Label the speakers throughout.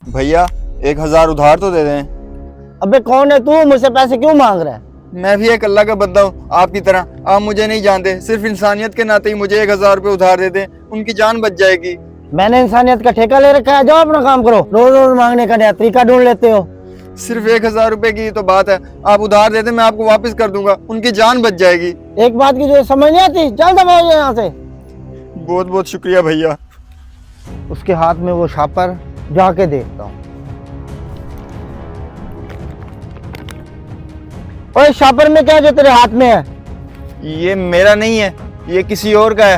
Speaker 1: भैया 1000 उधार तो दे दें।
Speaker 2: अबे कौन है तू, मुझसे पैसे क्यों मांग रहा है?
Speaker 1: मैं भी एक अल्लाह का बंदा हूँ आपकी तरह। आप मुझे नहीं जानते, सिर्फ इंसानियत के नाते ही मुझे 1000 रुपये उधार दे दें, उनकी जान बच जाएगी।
Speaker 2: मैंने इंसानियत का ठेका ले रखा है, जाओ अपना काम करो। रोज रोज मांगने का नया तरीका ढूंढ लेते हो।
Speaker 1: सिर्फ 1000 रुपये की तो बात है, आप उधार दे दें, मैं आपको वापस कर दूंगा, उनकी जान बच जाएगी।
Speaker 2: एक बात की जो समझ नहीं आती, चल दबाओ यहाँ से।
Speaker 1: बहुत बहुत शुक्रिया भैया।
Speaker 2: उसके हाथ में वो शापर, जाके देखता हूँ। ओए शापर में क्या जो तेरे हाथ में है?
Speaker 1: ये मेरा नहीं है, ये किसी और का है।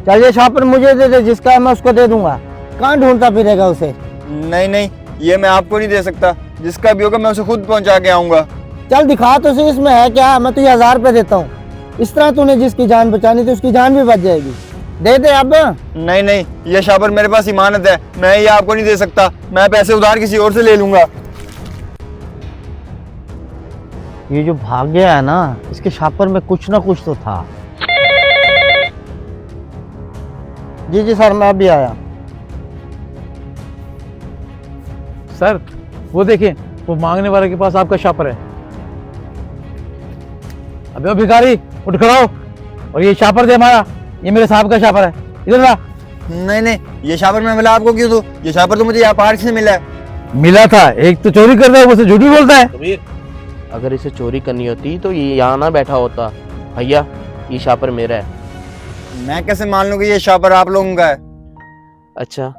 Speaker 2: चल ये शापर मुझे दे दे, जिसका है मैं उसको दे दूंगा। कहाँ ढूंढता फिरेगा उसे?
Speaker 1: नहीं नहीं, ये मैं आपको नहीं दे सकता, जिसका भी होगा मैं उसे खुद पहुंचा के आऊंगा।
Speaker 2: चल दिखा तो सही इसमें है क्या, मैं तुझे 1000 रुपये देता हूँ। इस तरह तूने जिसकी जान बचानी थी उसकी जान भी बच जाएगी। दे दे अब।
Speaker 1: नहीं नहीं, ये शापर मेरे पास इमानत है, मैं ये आपको नहीं दे सकता, मैं पैसे उधार किसी और से ले लूंगा।
Speaker 2: ये जो भाग गया है ना, इसके शापर में कुछ ना कुछ तो था। जी जी सर, मैं अभी आया।
Speaker 3: सर वो देखें, वो मांगने वाले के पास आपका शापर है। अबे ओ भिखारी, उठ खड़ा हो और ये शापर दे हमारा, ये मेरे साहब का शापर है, इधर आ।
Speaker 1: नहीं नहीं, ये शापर मैं मिला आपको क्यों दूं? ये शापर तो मुझे यहाँ पार्क से मिला है।
Speaker 3: मिला था, एक तो चोरी कर रहा है, मुझसे झूठ भी बोलता है।
Speaker 4: कबीर, अगर इसे चोरी करनी होती तो ये यहाँ ना बैठा होता। भैया ये शापर मेरा है।
Speaker 1: मैं कैसे मान लूं कि ये शापर आप लोगों का है?
Speaker 4: अच्छा,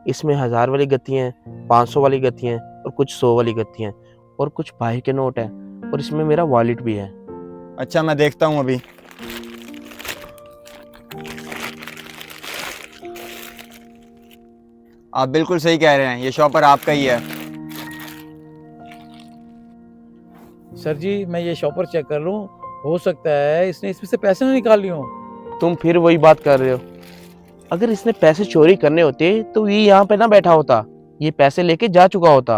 Speaker 4: इसमें 1000 वाली गत्तियाँ हैं, 500 वाली गत्तियाँ हैं और कुछ 100 वाली गत्तियाँ हैं और कुछ भाई के नोट हैं और इसमें मेरा वॉलेट भी है।
Speaker 1: अच्छा मैं देखता हूँ अभी। आप बिल्कुल सही कह रहे हैं, ये शॉपर आपका ही है।
Speaker 3: सर जी मैं ये शॉपर चेक कर लूं, हो सकता है इसने इसमें से पैसे ना निकाल लिए हों।
Speaker 4: तुम फिर वही बात कर रहे हो। अगर इसने पैसे चोरी करने होते तो ये यहाँ पे ना बैठा होता, ये पैसे लेके जा चुका होता।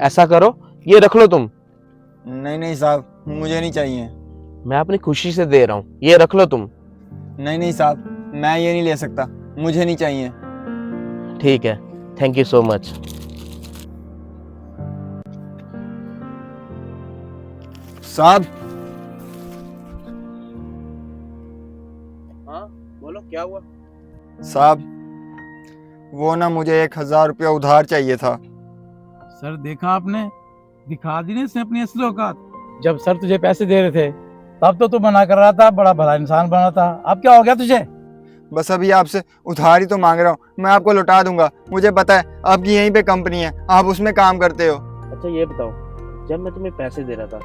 Speaker 4: ऐसा करो, ये रख लो तुम।
Speaker 1: नहीं नहीं साहब, मुझे नहीं चाहिए।
Speaker 4: मैं अपनी खुशी से दे रहा हूँ, ये रख लो तुम।
Speaker 1: नहीं नहीं साहब, मैं ये नहीं ले सकता, मुझे नहीं चाहिए।
Speaker 4: ठीक है, थैंक यू सो मच।
Speaker 1: साहब।
Speaker 4: हाँ बोलो, क्या हुआ?
Speaker 1: साहब वो ना, मुझे 1000 रुपया उधार चाहिए था।
Speaker 3: सर देखा आपने, दिखा दी ना इसने अपनी असली औकात। जब सर तुझे पैसे दे रहे थे तब तो तू मना कर रहा था, बड़ा भला इंसान बना था। अब क्या हो गया तुझे?
Speaker 1: बस अभी आपसे उधार ही तो मांग रहा हूँ, मैं आपको लौटा दूंगा। मुझे पता है आपकी यहीं पे कंपनी है, आप उसमें काम करते हो।
Speaker 4: अच्छा ये बताओ, जब मैं तुम्हें पैसे दे रहा था,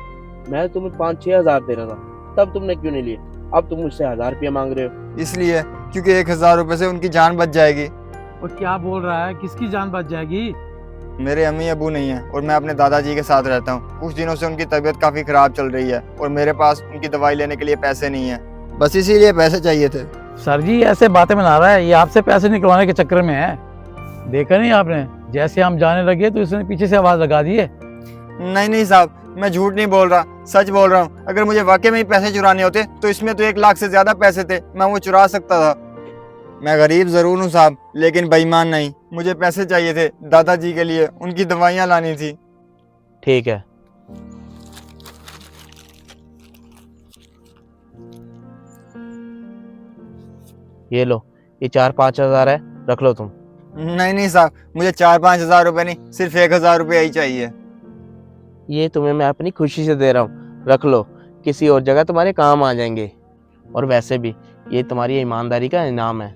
Speaker 4: मैं तुम्हें 5-6 हजार दे रहा था, तब तुमने क्यों नहीं लिए? अब तुम मुझसे 1000 रुपया मांग रहे हो।
Speaker 1: इसलिए क्योंकि 1000 रुपये से उनकी जान बच जाएगी।
Speaker 3: और क्या बोल रहा है, किसकी जान बच जाएगी?
Speaker 1: मेरे अम्मी अबू नहीं है और मैं अपने दादाजी के साथ रहता हूँ। कुछ दिनों से उनकी तबीयत काफ़ी ख़राब चल रही है और मेरे पास उनकी दवाई लेने के लिए पैसे नहीं है, बस इसीलिए पैसे चाहिए थे।
Speaker 3: सर जी ऐसे बातें बना रहा है, ये आपसे पैसे निकलवाने के चक्कर में है। देखा नहीं आपने, जैसे हम जाने लगे तो इसने पीछे से आवाज लगा दी है।
Speaker 1: नहीं नहीं साहब, मैं झूठ नहीं बोल रहा, सच बोल रहा हूँ। अगर मुझे वाकई में ही पैसे चुराने होते तो इसमें तो 1 लाख से ज़्यादा पैसे थे, मैं वो चुरा सकता था। मैं गरीब ज़रूर हूँ साहब, लेकिन बेईमान नहीं। मुझे पैसे चाहिए थे दादाजी के लिए, उनकी दवाइयाँ लानी थी।
Speaker 4: ठीक है, ये लो, ये 4-5 हजार है, रख लो तुम।
Speaker 1: नहीं नहीं साहब, मुझे 4-5 हज़ार रुपये नहीं, सिर्फ 1000 रुपये ही चाहिए।
Speaker 4: ये तुम्हें मैं अपनी खुशी से दे रहा हूँ, रख लो, किसी और जगह तुम्हारे काम आ जाएंगे। और वैसे भी ये तुम्हारी ईमानदारी का इनाम है।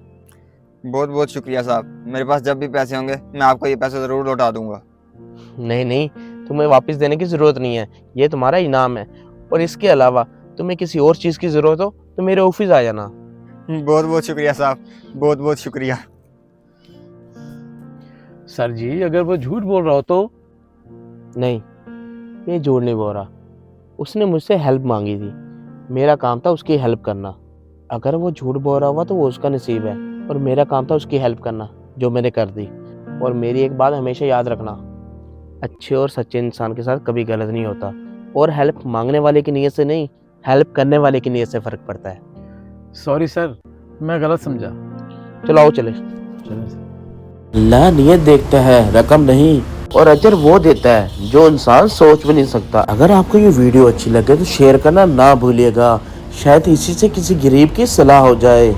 Speaker 1: बहुत बहुत शुक्रिया साहब, मेरे पास जब भी पैसे होंगे मैं आपको ये पैसे ज़रूर लौटा दूंगा।
Speaker 4: नहीं नहीं, तुम्हें वापस देने की ज़रूरत नहीं है, ये तुम्हारा इनाम है। और इसके अलावा तुम्हें किसी और चीज़ की ज़रूरत हो तो मेरे ऑफिस आ जाना।
Speaker 1: बहुत बहुत शुक्रिया साहब, बहुत बहुत शुक्रिया।
Speaker 3: सर जी अगर वो झूठ बोल रहा हो तो?
Speaker 4: नहीं, ये झूठ नहीं बोल रहा। उसने मुझसे हेल्प मांगी थी, मेरा काम था उसकी हेल्प करना। अगर वो झूठ बोल रहा हुआ तो वो उसका नसीब है, और मेरा काम था उसकी हेल्प करना, जो मैंने कर दी। और मेरी एक बात हमेशा याद रखना, अच्छे और सच्चे इंसान के साथ कभी गलत नहीं होता। और हेल्प मांगने वाले की नीयत से नहीं, हेल्प करने वाले की नीयत से फ़र्क पड़ता है।
Speaker 3: सॉरी सर, मैं गलत समझा।
Speaker 4: चलो आओ चले।
Speaker 3: चलें सर।
Speaker 4: अल्लाह नियत देखता है, रकम नहीं। और अजर वो देता है जो इंसान सोच भी नहीं सकता। अगर आपको ये वीडियो अच्छी लगे तो शेयर करना ना भूलिएगा, शायद इसी से किसी गरीब की सलाह हो जाए।